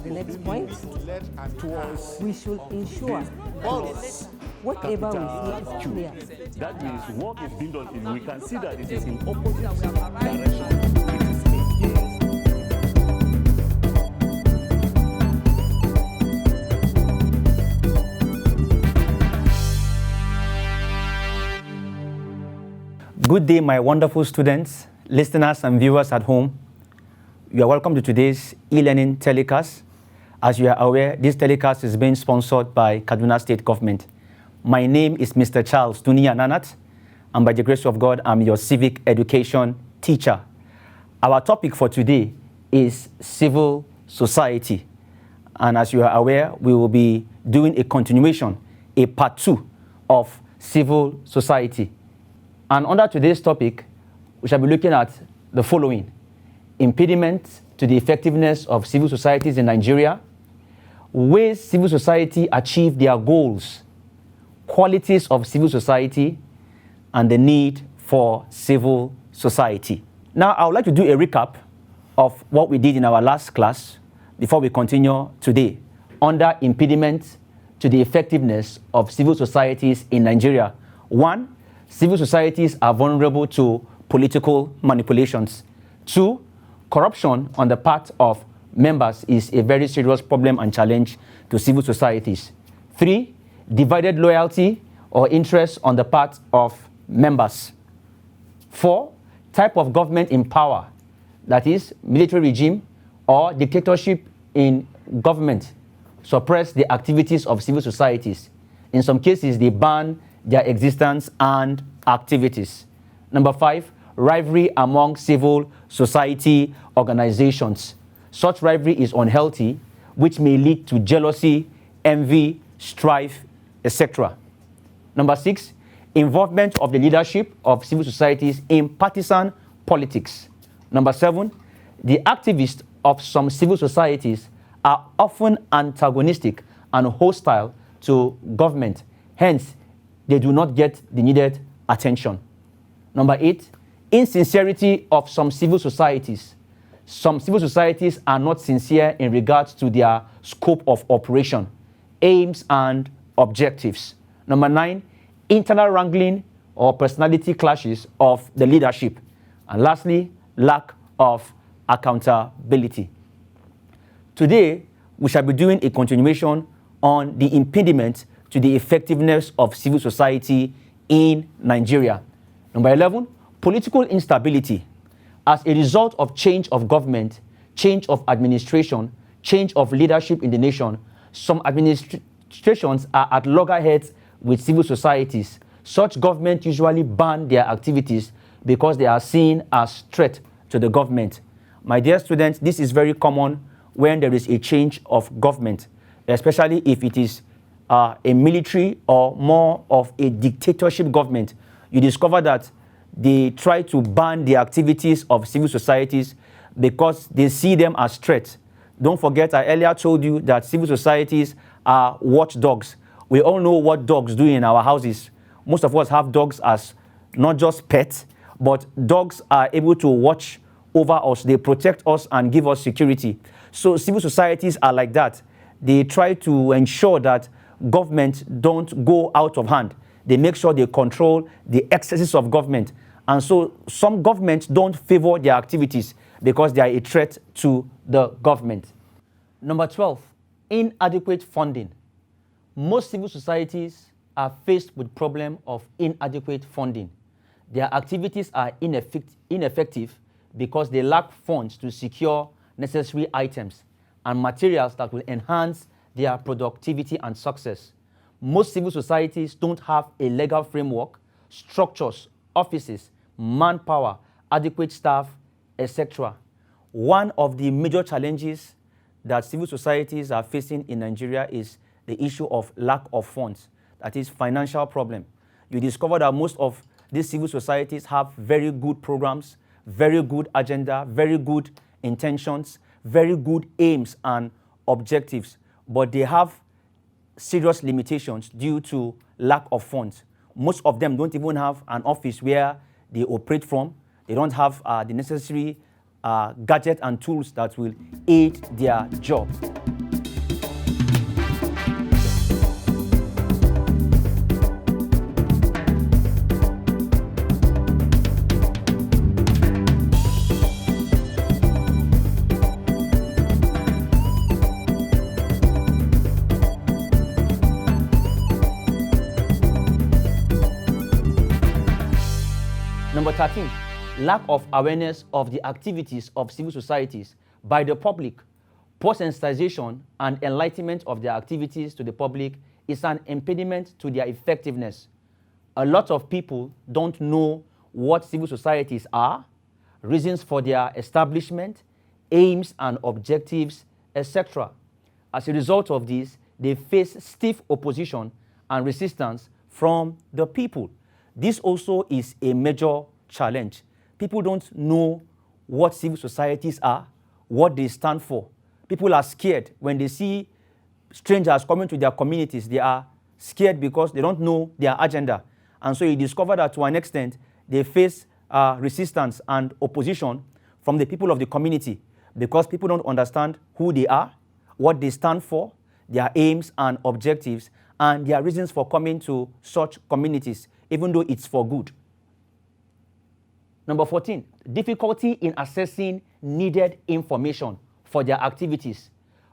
The next point, we should ensure whatever we see is clear. That means work is being done, we can see that it is in opposite direction. Good day, my wonderful students, listeners, and viewers at home. You are welcome to today's e-learning telecast. As you are aware, this telecast is being sponsored by Kaduna State Government. My name is Mr. Charles Dunia Nanat, and by the grace of God, I'm your civic education teacher. Our topic for today is civil society. And as you are aware, we will be doing a continuation, a part 2 of civil society. And under today's topic, we shall be looking at the following: impediments to the effectiveness of civil societies in Nigeria, ways civil society achieve their goals, qualities of civil society, and the need for civil society. Now, I would like to do a recap of what we did in our last class before we continue today under impediments to the effectiveness of civil societies in Nigeria. 1, civil societies are vulnerable to political manipulations. 2, corruption on the part of members is a very serious problem and challenge to civil societies. 3, divided loyalty or interest on the part of members. 4, type of government in power, that is, military regime or dictatorship in government, suppress the activities of civil societies. In some cases, they ban their existence and activities. Number 5, rivalry among civil society organizations. Such rivalry is unhealthy, which may lead to jealousy, envy, strife, etc. Number 6, involvement of the leadership of civil societies in partisan politics. Number 7, the activists of some civil societies are often antagonistic and hostile to government. Hence, they do not get the needed attention. Number 8, insincerity of some civil societies. Some civil societies are not sincere in regards to their scope of operation, aims, and objectives. Number 9, internal wrangling or personality clashes of the leadership. And lastly, lack of accountability. Today, we shall be doing a continuation on the impediment to the effectiveness of civil society in Nigeria. Number 11, political instability. As a result of change of government, change of administration, change of leadership in the nation, some administrations are at loggerheads with civil societies. Such governments usually ban their activities because they are seen as threat to the government. My dear students, this is very common when there is a change of government, especially if it is a military or more of a dictatorship government. You discover that they try to ban the activities of civil societies because they see them as threats. Don't forget, I earlier told you that civil societies are watchdogs. We all know what dogs do in our houses. Most of us have dogs as not just pets, but dogs are able to watch over us. They protect us and give us security. So civil societies are like that. They try to ensure that government don't go out of hand. They make sure they control the excesses of government. And so some governments don't favor their activities because they are a threat to the government. Number 12, inadequate funding. Most civil societies are faced with problem of inadequate funding. Their activities are ineffective because they lack funds to secure necessary items and materials that will enhance their productivity and success. Most civil societies don't have a legal framework, structures, offices, manpower, adequate staff, etc. One of the major challenges that civil societies are facing in Nigeria is the issue of lack of funds, that is financial problem. You discover that most of these civil societies have very good programs, very good agenda, very good intentions, very good aims and objectives, but they have serious limitations due to lack of funds. Most of them don't even have an office where they operate from. They don't have the necessary gadgets and tools that will aid their job. Number 13, lack of awareness of the activities of civil societies by the public. Poor sensitization and enlightenment of their activities to the public is an impediment to their effectiveness. A lot of people don't know what civil societies are, reasons for their establishment, aims and objectives, etc. As a result of this, they face stiff opposition and resistance from the people. This also is a major challenge. People don't know what civil societies are, what they stand for. People are scared when they see strangers coming to their communities. They are scared because they don't know their agenda. And so you discover that to an extent, they face resistance and opposition from the people of the community because people don't understand who they are, what they stand for, their aims and objectives, and their reasons for coming to such communities, even though it's for good. Number 14, difficulty in accessing needed information for their activities.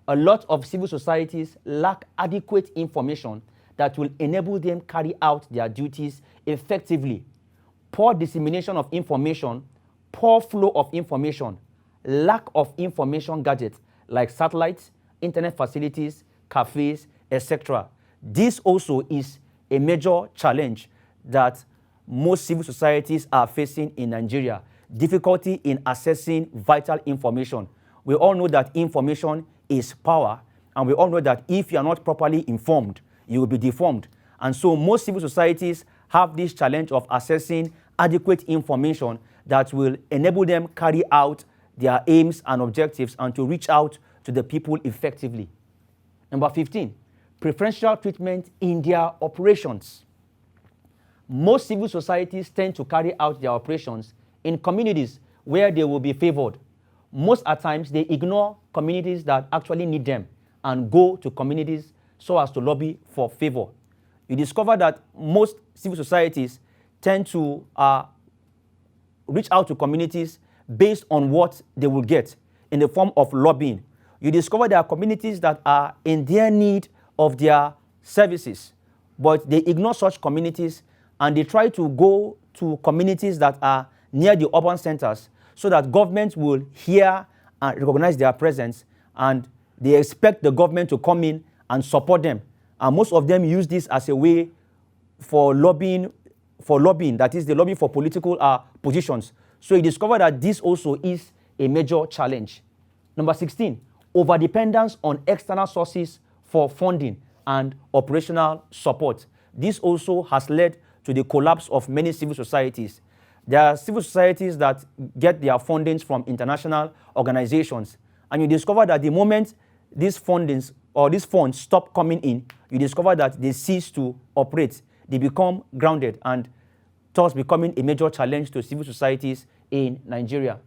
A lot of civil societies lack adequate information that will enable them carry out their duties effectively. Poor dissemination of information, poor flow of information, lack of information gadgets like satellites, internet facilities, cafes, etc. This also is a major challenge that most civil societies are facing in Nigeria. Difficulty in accessing vital information. We all know that information is power, and we all know that if you are not properly informed, you will be deformed. And so most civil societies have this challenge of accessing adequate information that will enable them carry out their aims and objectives and to reach out to the people effectively. Number 15, preferential treatment in their operations. Most civil societies tend to carry out their operations in communities where they will be favored. Most at times, they ignore communities that actually need them and go to communities so as to lobby for favor. You discover that most civil societies tend to reach out to communities based on what they will get in the form of lobbying. You discover there are communities that are in their need of their services, but they ignore such communities and they try to go to communities that are near the urban centers so that government will hear and recognize their presence, and they expect the government to come in and support them. And most of them use this as a way for lobbying, that is, they lobby for political positions. So you discover that this also is a major challenge. Number 16, overdependence on external sources for funding and operational support. This also has led to the collapse of many civil societies. There are civil societies that get their fundings from international organizations, and you discover that the moment these fundings or these funds stop coming in, you discover that they cease to operate. They become grounded and thus becoming a major challenge to civil societies in Nigeria.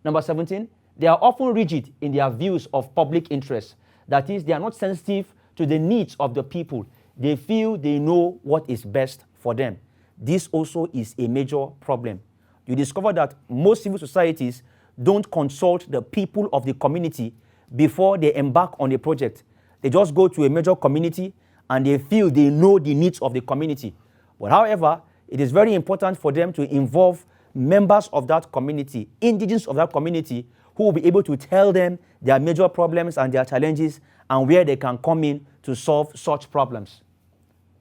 Number 17, they are often rigid in their views of public interest. That is, they are not sensitive to the needs of the people. They feel they know what is best for them. This also is a major problem. You discover that most civil societies don't consult the people of the community before they embark on a project. They just go to a major community and they feel they know the needs of the community. But however, it is very important for them to involve members of that community, indigenous of that community, who will be able to tell them their major problems and their challenges and where they can come in to solve such problems.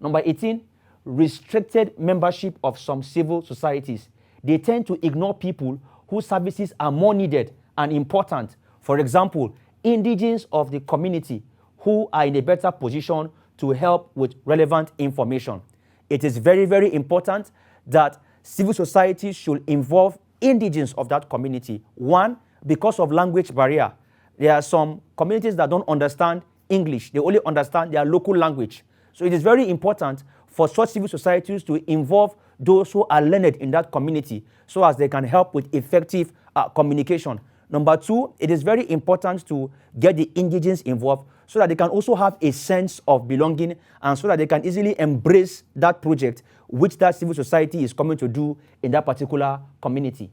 Number 18, restricted membership of some civil societies. They tend to ignore people whose services are more needed and important. For example, indigenes of the community who are in a better position to help with relevant information. It is very, very important that civil society should involve indigenes of that community. One, because of language barrier. There are some communities that don't understand English. They only understand their local language. So it is very important for such civil societies to involve those who are learned in that community so as they can help with effective communication. Number two, it is very important to get the indigenes involved so that they can also have a sense of belonging and so that they can easily embrace that project which that civil society is coming to do in that particular community.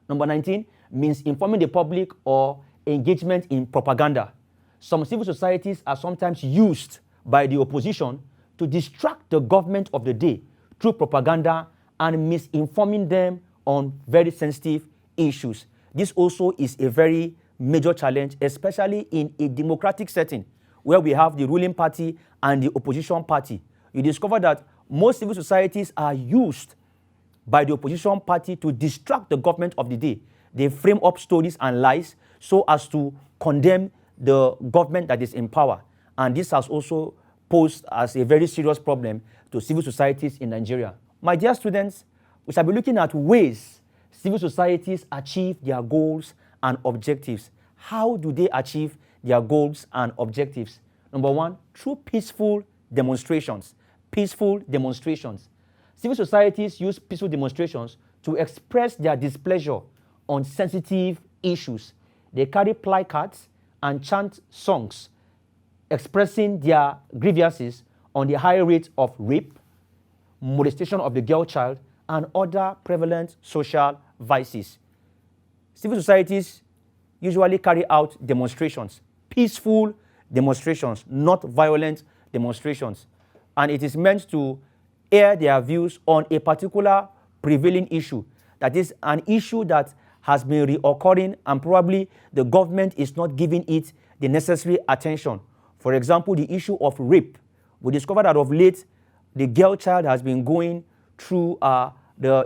Number 19 means informing the public or engagement in propaganda. Some civil societies are sometimes used by the opposition to distract the government of the day through propaganda and misinforming them on very sensitive issues. This also is a very major challenge, especially in a democratic setting where we have the ruling party and the opposition party. You discover that most civil societies are used by the opposition party to distract the government of the day. They frame up stories and lies so as to condemn the government that is in power. And this has also posed as a very serious problem to civil societies in Nigeria. My dear students, we shall be looking at ways civil societies achieve their goals and objectives. How do they achieve their goals and objectives? Number one, through peaceful demonstrations. Peaceful demonstrations. Civil societies use peaceful demonstrations to express their displeasure on sensitive issues. They carry placards and chant songs expressing their grievances on the high rate of rape, molestation of the girl child, and other prevalent social vices. Civil societies usually carry out demonstrations, peaceful demonstrations, not violent demonstrations. And it is meant to air their views on a particular prevailing issue. That is an issue that has been reoccurring and probably the government is not giving it the necessary attention. For example, the issue of rape. We discovered that of late, the girl child has been going through the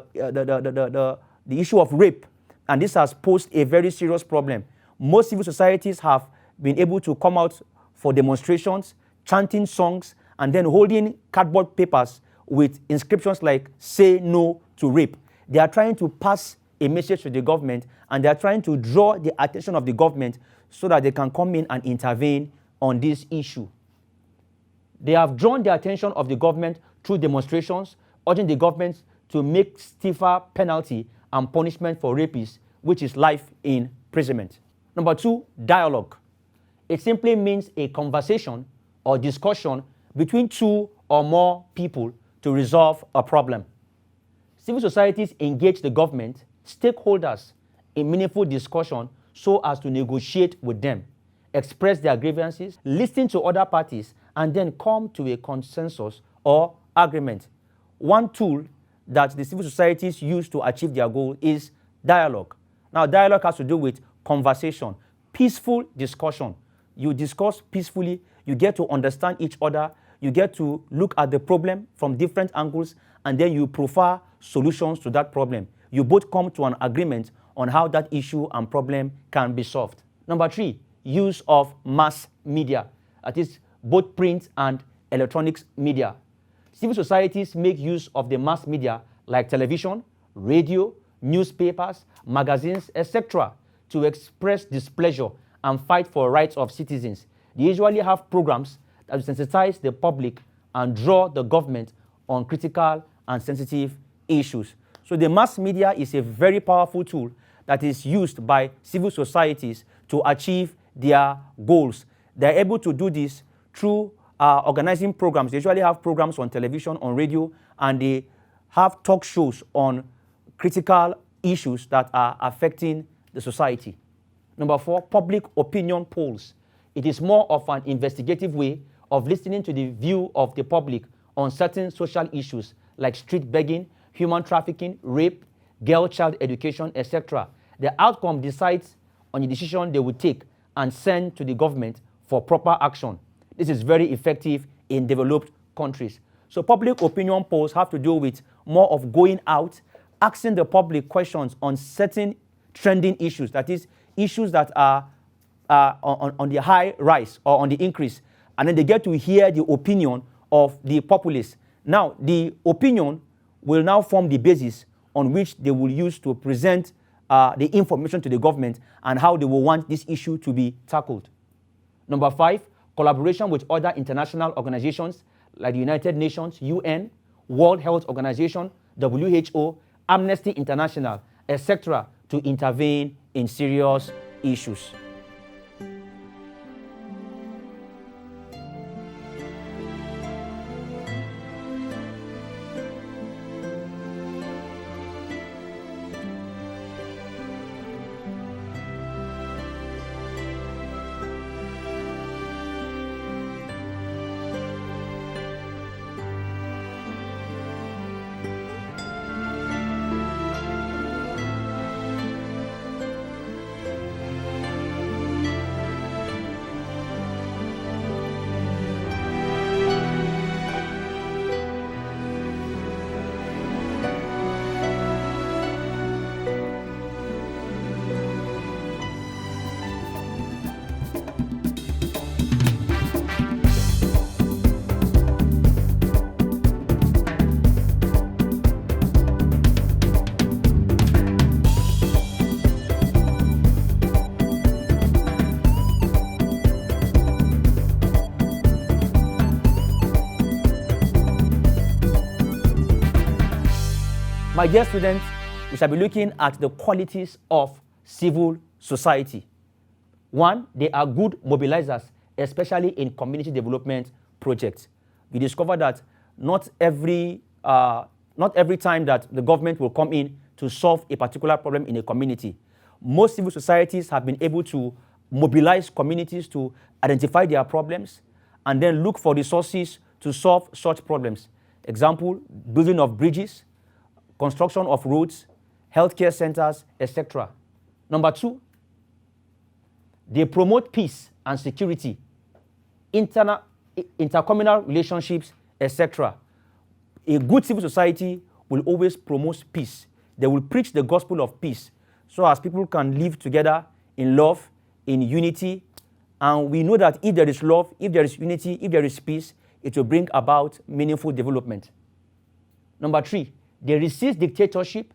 issue of rape, and this has posed a very serious problem. Most civil societies have been able to come out for demonstrations, chanting songs, and then holding cardboard papers with inscriptions like "Say no to rape." They are trying to pass a message to the government, and they are trying to draw the attention of the government so that they can come in and intervene on this issue. They have drawn the attention of the government through demonstrations, urging the government to make stiffer penalty and punishment for rapists, which is life imprisonment. Number two, dialogue. It simply means a conversation or discussion between two or more people to resolve a problem. Civil societies engage the government, stakeholders, in meaningful discussion so as to negotiate with them, express their grievances, listen to other parties, and then come to a consensus or agreement. One tool that the civil societies use to achieve their goal is dialogue. Now, dialogue has to do with conversation, peaceful discussion. You discuss peacefully, you get to understand each other, you get to look at the problem from different angles, and then you proffer solutions to that problem. You both come to an agreement on how that issue and problem can be solved. Number three, use of mass media, that is both print and electronics media. Civil societies make use of the mass media like television, radio, newspapers, magazines, etc. to express displeasure and fight for rights of citizens. They usually have programs that sensitize the public and draw the government on critical and sensitive issues. So the mass media is a very powerful tool that is used by civil societies to achieve their goals. They're able to do this through organizing programs. They usually have programs on television, on radio, and they have talk shows on critical issues that are affecting the society. Number four, public opinion polls. It is more of an investigative way of listening to the view of the public on certain social issues like street begging, human trafficking, rape, girl child education, etc. The outcome decides on the decision they will take and send to the government for proper action. This is very effective in developed countries. So public opinion polls have to do with more of going out, asking the public questions on certain trending issues, that is, issues that are on the high rise or on the increase, and then they get to hear the opinion of the populace. Now, the opinion will now form the basis on which they will use to present the information to the government and how they will want this issue to be tackled. Number five, collaboration with other international organizations like the United Nations, UN, World Health Organization, WHO, Amnesty International, etc. to intervene in serious issues. My dear students, we shall be looking at the qualities of civil society. One, they are good mobilizers, especially in community development projects. We discover that not every time that the government will come in to solve a particular problem in a community. Most civil societies have been able to mobilize communities to identify their problems and then look for resources to solve such problems. Example, building of bridges, construction of roads, healthcare centers, etc. Number two, they promote peace and security, intercommunal relationships, etc. A good civil society will always promote peace. They will preach the gospel of peace so as people can live together in love, in unity. And we know that if there is love, if there is unity, if there is peace, it will bring about meaningful development. Number three, they resist dictatorship,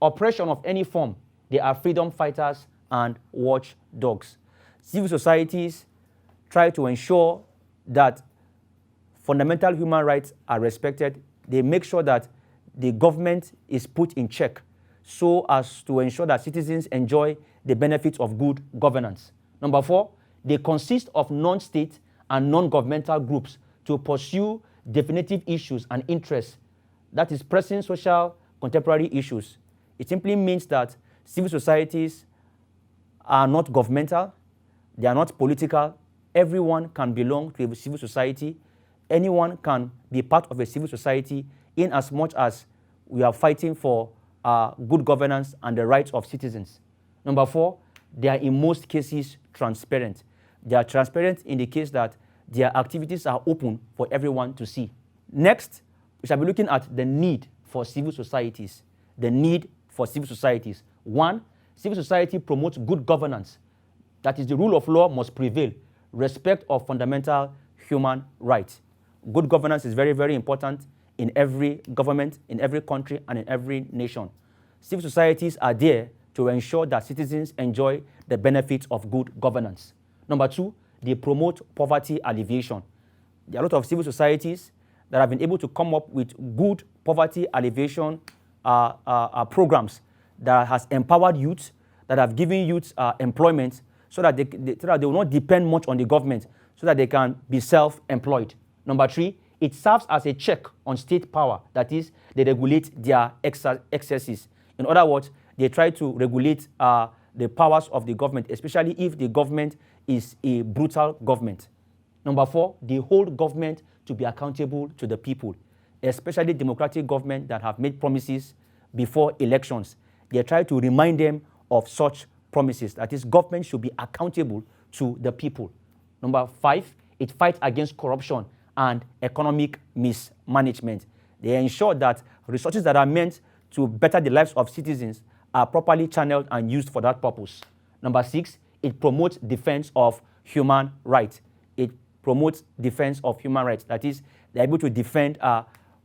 oppression of any form. They are freedom fighters and watchdogs. Civil societies try to ensure that fundamental human rights are respected. They make sure that the government is put in check so as to ensure that citizens enjoy the benefits of good governance. Number four, they consist of non-state and non-governmental groups to pursue definitive issues and interests, that is, pressing social contemporary issues. It simply means that civil societies are not governmental, they are not political. Everyone can belong to a civil society. Anyone can be part of a civil society in as much as we are fighting for good governance and the rights of citizens. Number four, they are in most cases transparent. They are transparent in the case that their activities are open for everyone to see. Next, we shall be looking at the need for civil societies. The need for civil societies. One, civil society promotes good governance. That is, the rule of law must prevail. Respect of fundamental human rights. Good governance is very, very important in every government, in every country, and in every nation. Civil societies are there to ensure that citizens enjoy the benefits of good governance. Number two, they promote poverty alleviation. There are a lot of civil societies that have been able to come up with good poverty alleviation programs that has empowered youth, that have given youth employment so that they will not depend much on the government, so that they can be self-employed. Number three, it serves as a check on state power. That is, they regulate their excesses. In other words, they try to regulate the powers of the government, especially if the government is a brutal government. Number four, they hold government to be accountable to the people, especially democratic government that have made promises before elections. They try to remind them of such promises. That is, government should be accountable to the people. Number five, it fights against corruption and economic mismanagement. They ensure that resources that are meant to better the lives of citizens are properly channeled and used for that purpose. Number six, it promotes defense of human rights. It promotes defense of human rights. That is, they're able to defend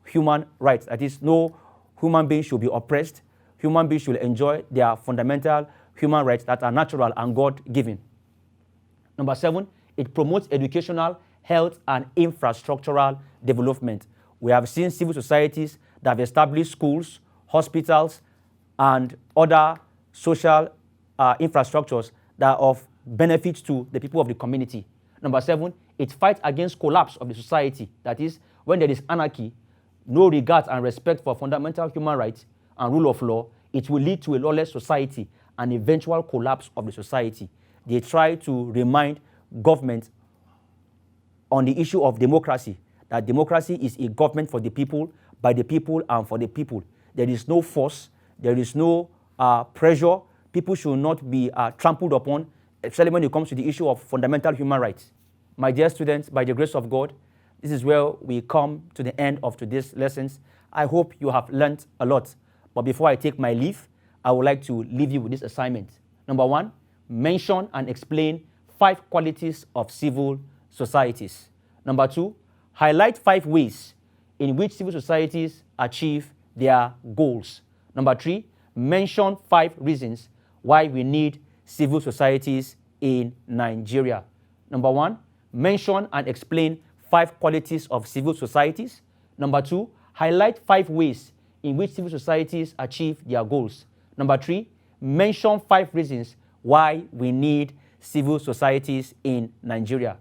human rights. That is, no human being should be oppressed. Human beings should enjoy their fundamental human rights that are natural and God-given. Number seven, it promotes educational, health, and infrastructural development. We have seen civil societies that have established schools, hospitals, and other social infrastructures that are of benefit to the people of the community. Number seven, it fights against collapse of the society. That is, when there is anarchy, no regard and respect for fundamental human rights and rule of law, it will lead to a lawless society and eventual collapse of the society. They try to remind government on the issue of democracy, that democracy is a government for the people, by the people, and for the people. There is no force, there is no pressure. People should not be trampled upon, especially when it comes to the issue of fundamental human rights. My dear students, by the grace of God, this is where we come to the end of today's lessons. I hope you have learned a lot. But before I take my leave, I would like to leave you with this assignment. Number one, mention and explain 5 qualities of civil societies. Number two, highlight 5 ways in which civil societies achieve their goals. Number three, mention 5 reasons why we need civil societies in Nigeria. Number one, mention and explain 5 qualities of civil societies. Number two, highlight 5 ways in which civil societies achieve their goals. Number 3, mention 5 reasons why we need civil societies in Nigeria.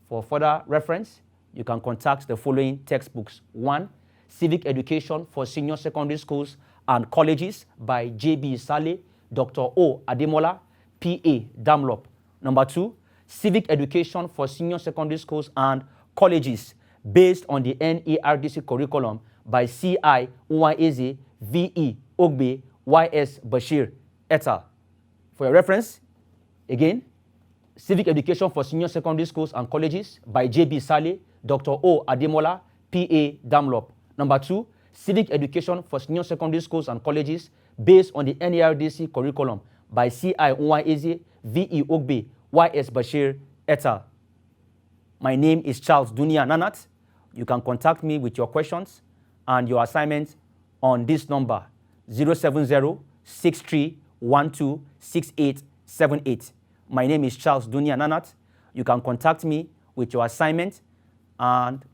For further reference, you can contact the following textbooks. 1, Civic Education for Senior Secondary Schools and Colleges by J.B. Saleh, Dr. O. Ademola, P.A. Damlop. Number 2, Civic Education for Senior Secondary Schools and Colleges based on the NERDC curriculum by C.I. Nwaeze, V.E. Ogbe, Y.S. Bashir, et al. For your reference, again, Civic Education for Senior Secondary Schools and Colleges by J.B. Saleh, Dr. O. Ademola, P.A. Damlop. Number 2, Civic Education for Senior Secondary Schools and Colleges based on the NERDC curriculum by C.I. Nwaeze, V.E. Ogbe, Y.S. Bashir, et al. My name is Charles Dunia Nanat. You can contact me with your questions and your assignments on this number, 070-6312-6878. My name is Charles Dunia Nanat. You can contact me with your assignment and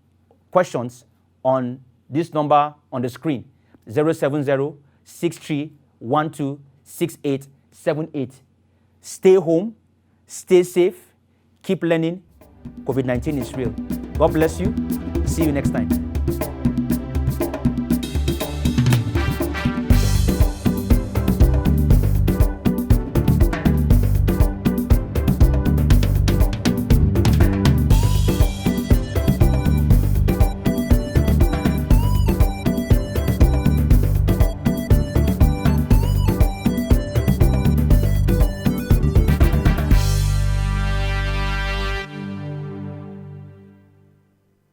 questions on this number on the screen, 070-6312-6878. Stay home, stay safe, keep learning. COVID-19 is real. God bless you. See you next time.